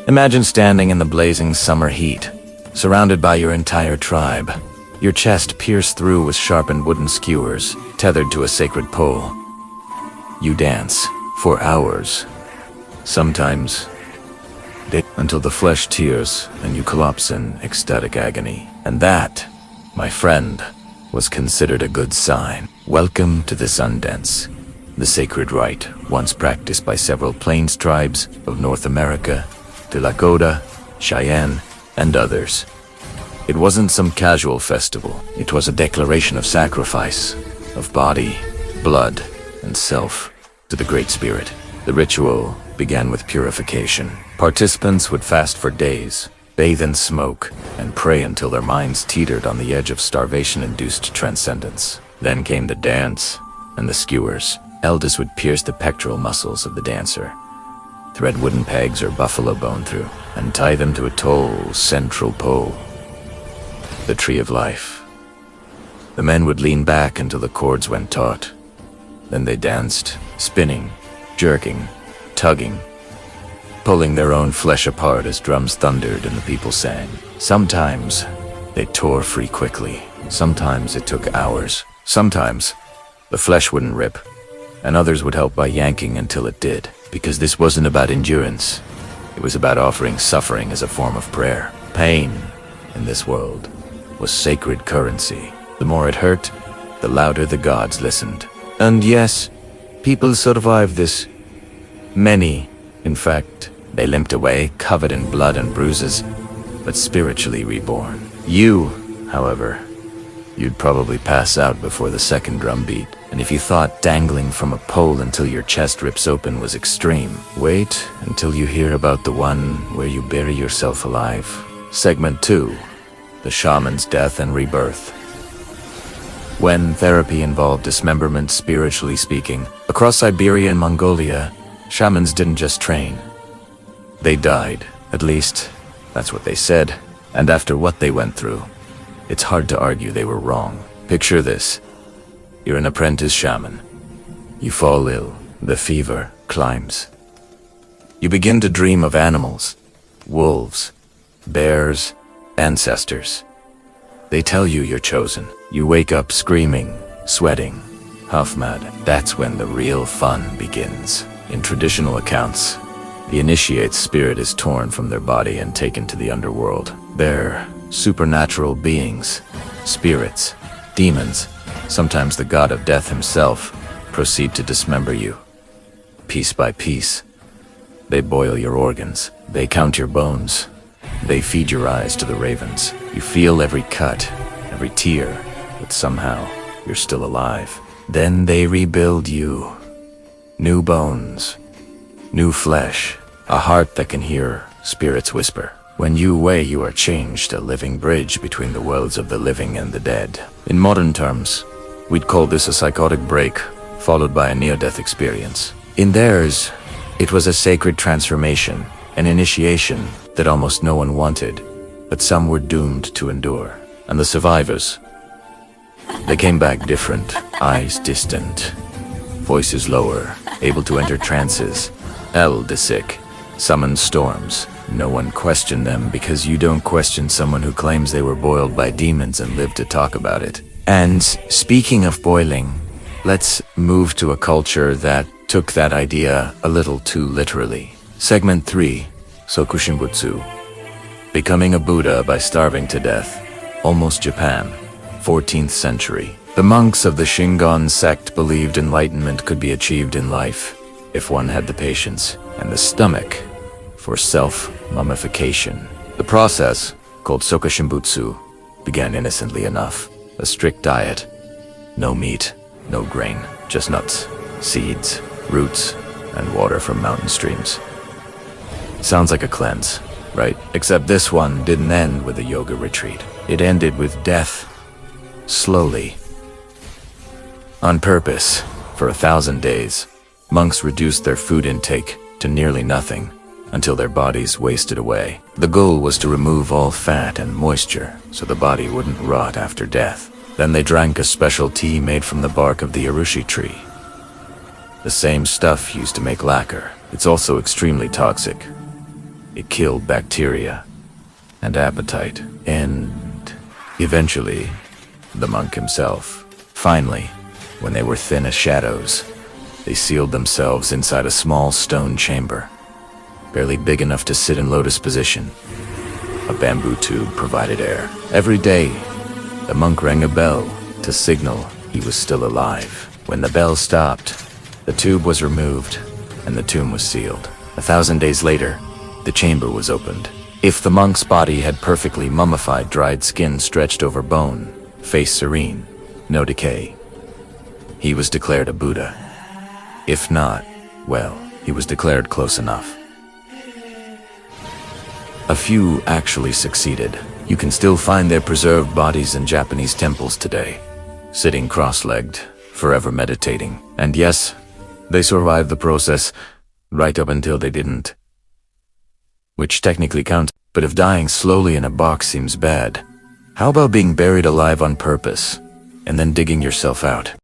Imagine standing in the blazing summer heat, surrounded by your entire tribe, your chest pierced through with sharpened wooden skewers, tethered to a sacred pole. You dance for hours, sometimes until the flesh tears and you collapse in ecstatic agony. And that, my friend, was considered a good sign. Welcome to the Sundance, the sacred rite once practiced by several plains tribes of North America, the Lakota, Cheyenne, and others. It wasn't some casual festival. It was a declaration of sacrifice, of body, blood, and self to the Great Spirit. The ritual began with purification. Participants would fast for days, bathe in smoke, and pray until their minds teetered on the edge of starvation-induced transcendence. Then came the dance and the skewers. Elders would pierce the pectoral muscles of the dancer, thread wooden pegs or buffalo bone through, and tie them to a tall, central pole, the tree of life. The men would lean back until the cords went taut. Then they danced, spinning, jerking, tugging, pulling their own flesh apart as drums thundered and the people sang. Sometimes they tore free quickly. Sometimes it took hours. Sometimes the flesh wouldn't rip, and others would help by yanking until it did. Because this wasn't about endurance. It was about offering suffering as a form of prayer. Pain, in this world, was sacred currency. The more it hurt, the louder the gods listened. And yes, people survived this. Many, in fact, they limped away, covered in blood and bruises, but spiritually reborn. You, however, you'd probably pass out before the second drum beat. And if you thought dangling from a pole until your chest rips open was extreme, wait until you hear about the one where you bury yourself alive. Segment 2. The shaman's death and rebirth. When therapy involved dismemberment, spiritually speaking, across Siberia and Mongolia, shamans didn't just train. They died. At least, that's what they said. And after what they went through, it's hard to argue they were wrong. Picture this. You're an apprentice shaman. You fall ill. The fever climbs. You begin to dream of animals, wolves, bears, ancestors. They tell you you're chosen. You wake up screaming, sweating, half mad. That's when the real fun begins. In traditional accounts, the initiate's spirit is torn from their body and taken to the underworld. They're supernatural beings, spirits, demons, sometimes the god of death himself, proceed to dismember you. Piece by piece. They boil your organs. They count your bones. They feed your eyes to the ravens. You feel every cut, every tear, but somehow you're still alive. Then they rebuild you. New bones, new flesh, a heart that can hear spirits whisper. When you awake, you are changed, a living bridge between the worlds of the living and the dead. In modern terms, we'd call this a psychotic break, followed by a near-death experience. In theirs, it was a sacred transformation, an initiation that almost no one wanted, but some were doomed to endure. And the survivors, they came back different, eyes distant, voices lower, able to enter trances, the sick, summon storms. No one questioned them because you don't question someone who claims they were boiled by demons and live to talk about it. And speaking of boiling, let's move to a culture that took that idea a little too literally. Segment 3, Sokushinbutsu. Becoming a Buddha by starving to death. Almost Japan, 14th century. The monks of the Shingon sect believed enlightenment could be achieved in life if one had the patience and the stomach for self-mummification. The process, called Sokushinbutsu, began innocently enough. A strict diet. No meat, no grain, just nuts, seeds, roots, and water from mountain streams. Sounds like a cleanse, right? Except this one didn't end with a yoga retreat. It ended with death. Slowly. On purpose, for 1,000 days, monks reduced their food intake to nearly nothing until their bodies wasted away. The goal was to remove all fat and moisture so the body wouldn't rot after death. Then they drank a special tea made from the bark of the arushi tree. The same stuff used to make lacquer. It's also extremely toxic. It killed bacteria and appetite, and eventually, the monk himself. Finally, when they were thin as shadows, they sealed themselves inside a small stone chamber, barely big enough to sit in lotus position. A bamboo tube provided air. Every day, the monk rang a bell to signal he was still alive. When the bell stopped, the tube was removed and the tomb was sealed. 1,000 days later, the chamber was opened. If the monk's body had perfectly mummified dried skin stretched over bone, face serene, no decay, he was declared a Buddha. If not, well, he was declared close enough. A few actually succeeded. You can still find their preserved bodies in Japanese temples today, sitting cross-legged, forever meditating. And yes, they survived the process right up until they didn't. Which technically counts, but if dying slowly in a box seems bad, how about being buried alive on purpose, and then digging yourself out?